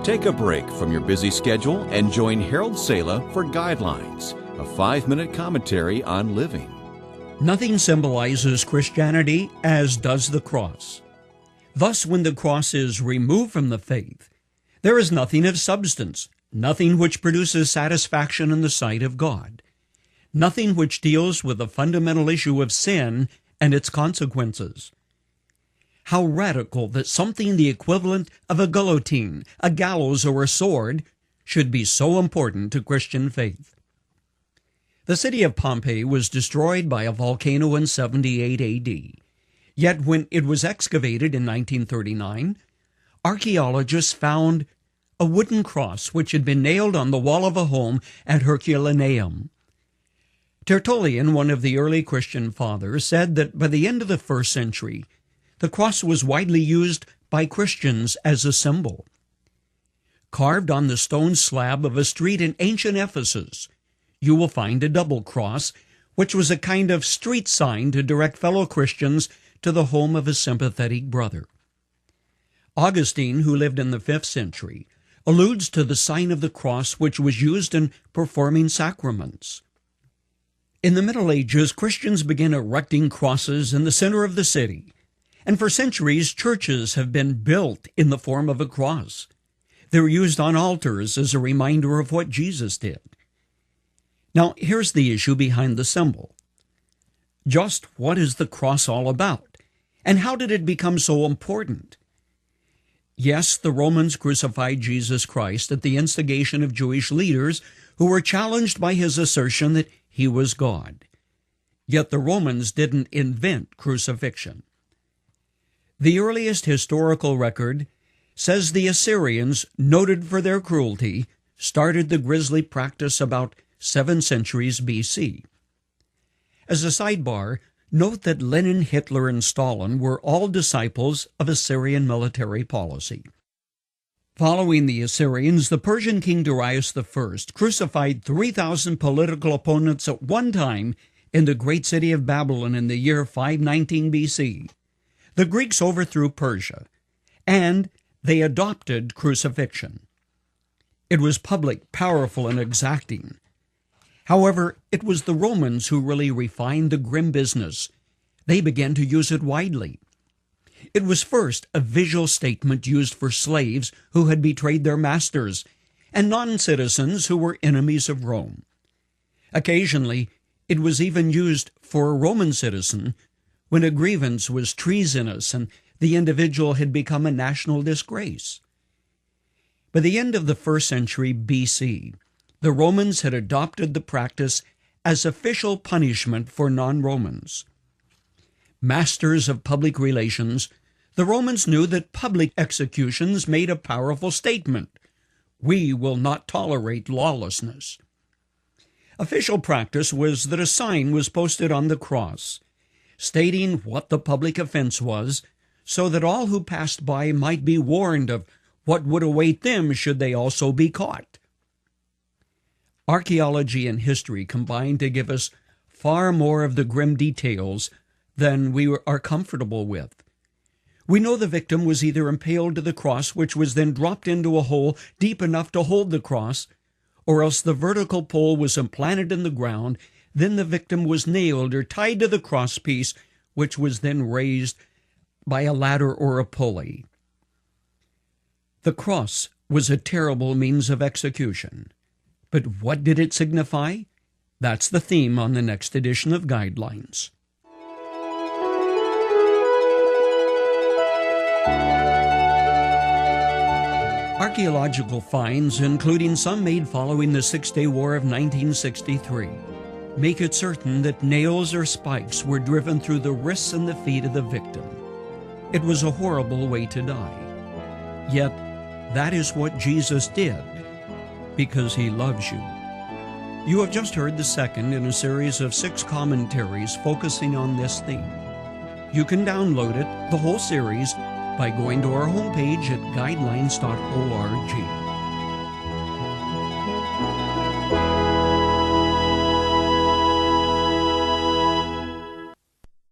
Take a break from your busy schedule and join Harold Sala for Guidelines, a 5-minute commentary on living. Nothing symbolizes Christianity as does the cross. Thus, when the cross is removed from the faith, there is nothing of substance, nothing which produces satisfaction in the sight of God, nothing which deals with the fundamental issue of sin and its consequences. How radical that something the equivalent of a guillotine, a gallows, or a sword should be so important to Christian faith. The city of Pompeii was destroyed by a volcano in 78 AD. Yet when it was excavated in 1939, archaeologists found a wooden cross which had been nailed on the wall of a home at Herculaneum. Tertullian, one of the early Christian fathers, said that by the end of the 1st century, the cross was widely used by Christians as a symbol. Carved on the stone slab of a street in ancient Ephesus, you will find a double cross, which was a kind of street sign to direct fellow Christians to the home of a sympathetic brother. Augustine, who lived in the 5th century, alludes to the sign of the cross which was used in performing sacraments. In the Middle Ages, Christians began erecting crosses in the center of the city, and for centuries churches have been built in the form of a cross. They're used on altars as a reminder of what Jesus did. Now, here's the issue behind the symbol. Just what is the cross all about? And how did it become so important? Yes, the Romans crucified Jesus Christ at the instigation of Jewish leaders who were challenged by his assertion that he was God. Yet the Romans didn't invent crucifixion. The earliest historical record says the Assyrians, noted for their cruelty, started the grisly practice about 7 centuries BC. As a sidebar, note that Lenin, Hitler, and Stalin were all disciples of Assyrian military policy. Following the Assyrians, the Persian king Darius I crucified 3,000 political opponents at one time in the great city of Babylon in the year 519 BC. The Greeks overthrew Persia, and they adopted crucifixion. It was public, powerful, and exacting. However, it was the Romans who really refined the grim business. They began to use it widely. It was first a visual statement used for slaves who had betrayed their masters and non-citizens who were enemies of Rome. Occasionally, it was even used for a Roman citizen when a grievance was treasonous and the individual had become a national disgrace. By the end of the 1st century BC, the Romans had adopted the practice as official punishment for non-Romans. Masters of public relations, the Romans knew that public executions made a powerful statement: we will not tolerate lawlessness. Official practice was that a sign was posted on the cross, stating what the public offense was, so that all who passed by might be warned of what would await them should they also be caught. Archaeology and history combine to give us far more of the grim details than we are comfortable with. We know the victim was either impaled to the cross, which was then dropped into a hole deep enough to hold the cross, or else the vertical pole was implanted in the ground, then the victim was nailed or tied to the crosspiece, which was then raised by a ladder or a pulley. The cross was a terrible means of execution. But what did it signify? That's the theme on the next edition of Guidelines. Archaeological finds, including some made following the Six-Day War of 1963, make it certain that nails or spikes were driven through the wrists and the feet of the victim. It was a horrible way to die. Yet, that is what Jesus did, because he loves you. You have just heard the second in a series of 6 commentaries focusing on this theme. You can download it, the whole series, by going to our homepage at guidelines.org.